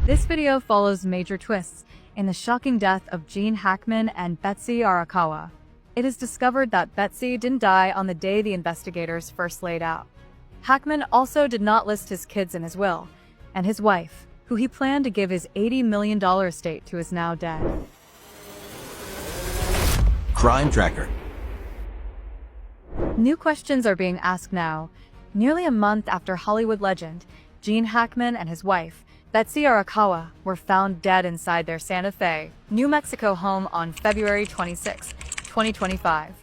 This video follows major twists in the shocking death of Gene Hackman and Betsy Arakawa. It is discovered that Betsy didn't die on the day the investigators first laid out. Hackman also did not list his kids in his will, and his wife, who he planned to give his $80 million estate to, is now dead. Crime Tracker. New questions are being asked now, nearly a month after Hollywood legend Gene Hackman and his wife, Betsy Arakawa, were found dead inside their Santa Fe, New Mexico home on February 26, 2025.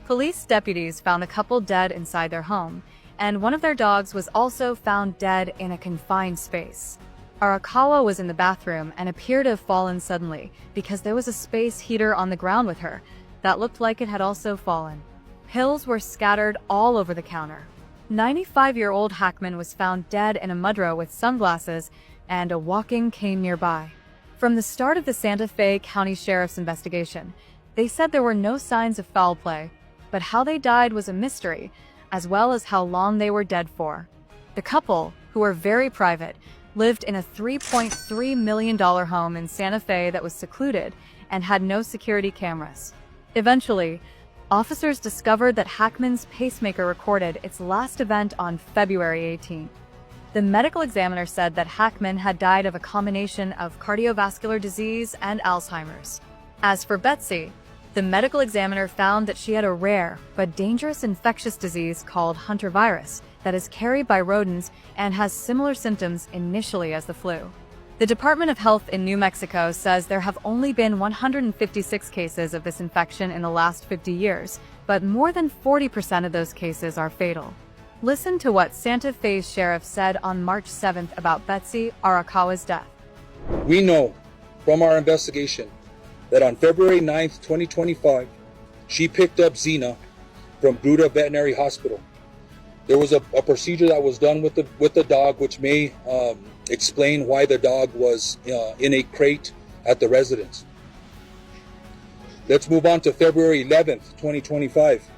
Police deputies found the couple dead inside their home, and one of their dogs was also found dead in a confined space. Arakawa was in the bathroom and appeared to have fallen suddenly because there was a space heater on the ground with her that looked like it had also fallen. Pills were scattered all over the counter. 95-year-old Hackman was found dead in a mudrow with sunglasses, and a walking cane nearby. From the start of the Santa Fe County Sheriff's investigation, they said there were no signs of foul play, but how they died was a mystery, as well as how long they were dead for. The couple, who were very private, lived in a $3.3 million home in Santa Fe that was secluded and had no security cameras. Eventually, officers discovered that Hackman's pacemaker recorded its last event on February 18th. The medical examiner said that Hackman had died of a combination of cardiovascular disease and Alzheimer's. As for Betsy, the medical examiner found that she had a rare but dangerous infectious disease called Hunter virus that is carried by rodents and has similar symptoms initially as the flu. The Department of Health in New Mexico says there have only been 156 cases of this infection in the last 50 years, but more than 40% of those cases are fatal. Listen to what Santa Fe's sheriff said on March 7th about Betsy Arakawa's death. We know from our investigation that on February 9th, 2025, she picked up Zena from Buda Veterinary Hospital. There was a procedure that was done with the dog, which may explain why the dog was in a crate at the residence. Let's move on to February 11th, 2025.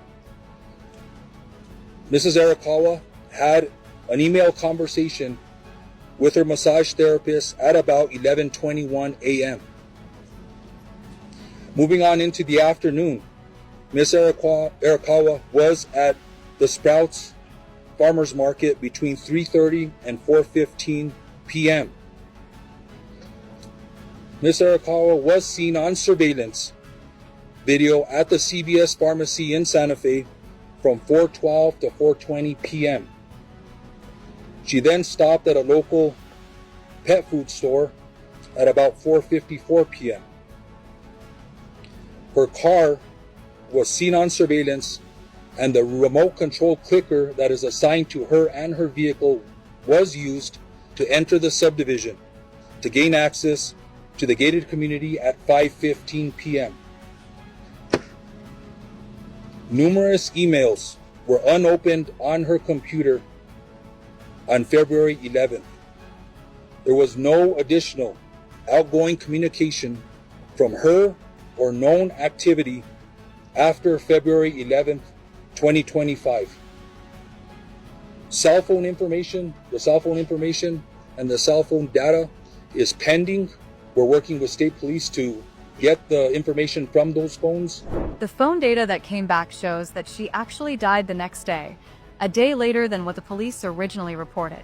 Mrs. Arakawa had an email conversation with her massage therapist at about 11:21 a.m. Moving on into the afternoon, Ms. Arakawa was at the Sprouts Farmers Market between 3:30 and 4:15 p.m. Ms. Arakawa was seen on surveillance video at the CVS Pharmacy in Santa Fe from 4:12 to 4:20 p.m. She then stopped at a local pet food store at about 4:54 p.m. Her car was seen on surveillance, and the remote control clicker that is assigned to her and her vehicle was used to enter the subdivision to gain access to the gated community at 5:15 p.m. Numerous emails were unopened on her computer on February 11th. There was no additional outgoing communication from her or known activity after February 11th, 2025. The cell phone information and the cell phone data is pending. We're working with state police to get the information from those phones. The phone data that came back shows that she actually died the next day, a day later than what the police originally reported.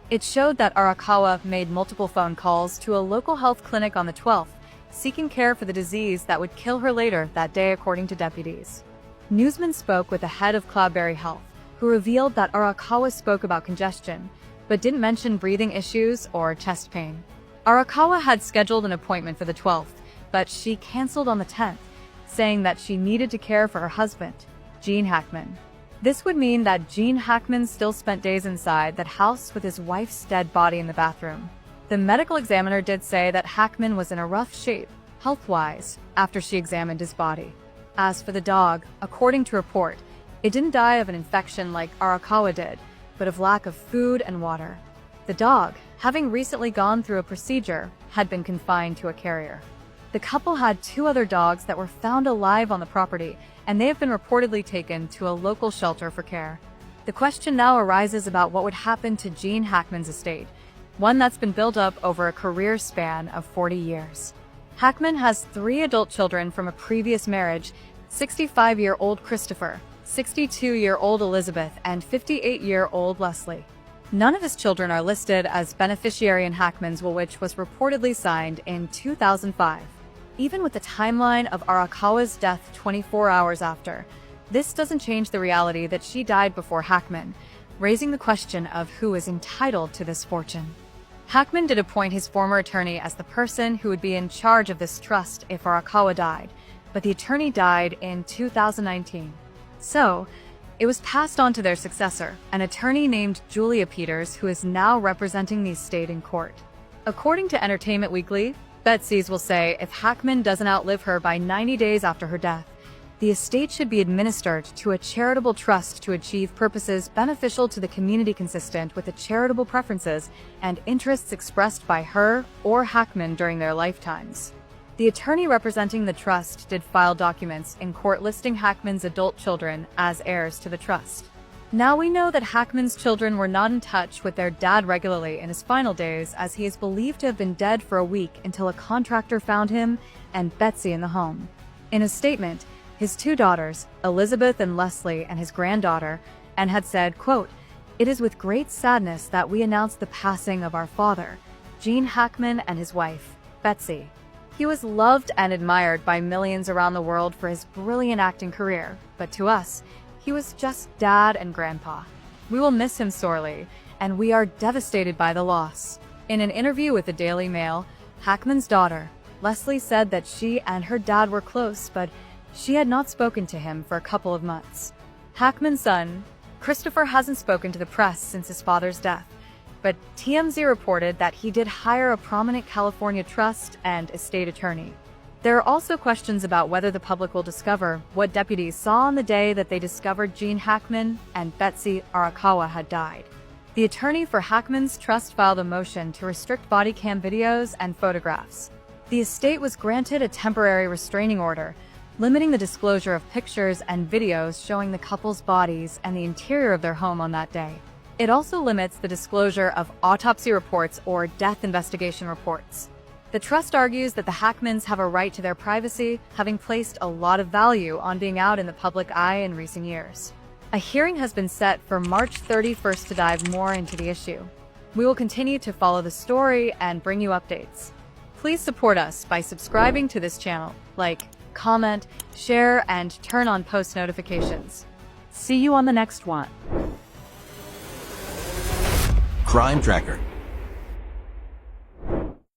It showed that Arakawa made multiple phone calls to a local health clinic on the 12th, seeking care for the disease that would kill her later that day, according to deputies. Newsmen spoke with the head of Cloudberry Health, who revealed that Arakawa spoke about congestion, but didn't mention breathing issues or chest pain. Arakawa had scheduled an appointment for the 12th, but she canceled on the 10th, saying that she needed to care for her husband, Gene Hackman. This would mean that Gene Hackman still spent days inside that house with his wife's dead body in the bathroom. The medical examiner did say that Hackman was in a rough shape, health-wise, after she examined his body. As for the dog, according to report, it didn't die of an infection like Arakawa did, but of lack of food and water. The dog, having recently gone through a procedure, had been confined to a carrier. The couple had 2 other dogs that were found alive on the property, and they have been reportedly taken to a local shelter for care. The question now arises about what would happen to Gene Hackman's estate. one that's been built up over a career span of 40 years. Hackman has 3 adult children from a previous marriage: 65-year-old Christopher, 62-year-old Elizabeth, and 58-year-old Leslie. None of his children are listed as beneficiary in Hackman's will, which was reportedly signed in 2005. Even with the timeline of Arakawa's death 24 hours after, this doesn't change the reality that she died before Hackman, raising the question of who is entitled to this fortune. Hackman did appoint his former attorney as the person who would be in charge of this trust if Arakawa died, but the attorney died in 2019. So, it was passed on to their successor, an attorney named Julia Peters, who is now representing the estate in court. According to Entertainment Weekly, Betsy's will say if Hackman doesn't outlive her by 90 days after her death, the estate should be administered to a charitable trust to achieve purposes beneficial to the community consistent with the charitable preferences and interests expressed by her or Hackman during their lifetimes. The attorney representing the trust did file documents in court listing Hackman's adult children as heirs to the trust. Now we know that Hackman's children were not in touch with their dad regularly in his final days, as he is believed to have been dead for a week until a contractor found him and Betsy in the home. In a statement, his 2 daughters, Elizabeth and Leslie, and his granddaughter, and had said, quote, "It is with great sadness that we announce the passing of our father, Gene Hackman, and his wife, Betsy. He was loved and admired by millions around the world for his brilliant acting career, but to us, he was just dad and grandpa. We will miss him sorely, and we are devastated by the loss." In an interview with the Daily Mail, Hackman's daughter, Leslie, said that she and her dad were close, but she had not spoken to him for a couple of months. Hackman's son, Christopher, hasn't spoken to the press since his father's death, but TMZ reported that he did hire a prominent California trust and estate attorney. There are also questions about whether the public will discover what deputies saw on the day that they discovered Gene Hackman and Betsy Arakawa had died. The attorney for Hackman's trust filed a motion to restrict body cam videos and photographs. The estate was granted a temporary restraining order, limiting the disclosure of pictures and videos showing the couple's bodies and the interior of their home on that day. It also limits the disclosure of autopsy reports or death investigation reports. The trust argues that the Hackmans have a right to their privacy, having placed a lot of value on being out in the public eye in recent years. A hearing has been set for March 31st to dive more into the issue. We will continue to follow the story and bring you updates. Please support us by subscribing to this channel, like, comment, share, and turn on post notifications. See you on the next one. Crime Tracker.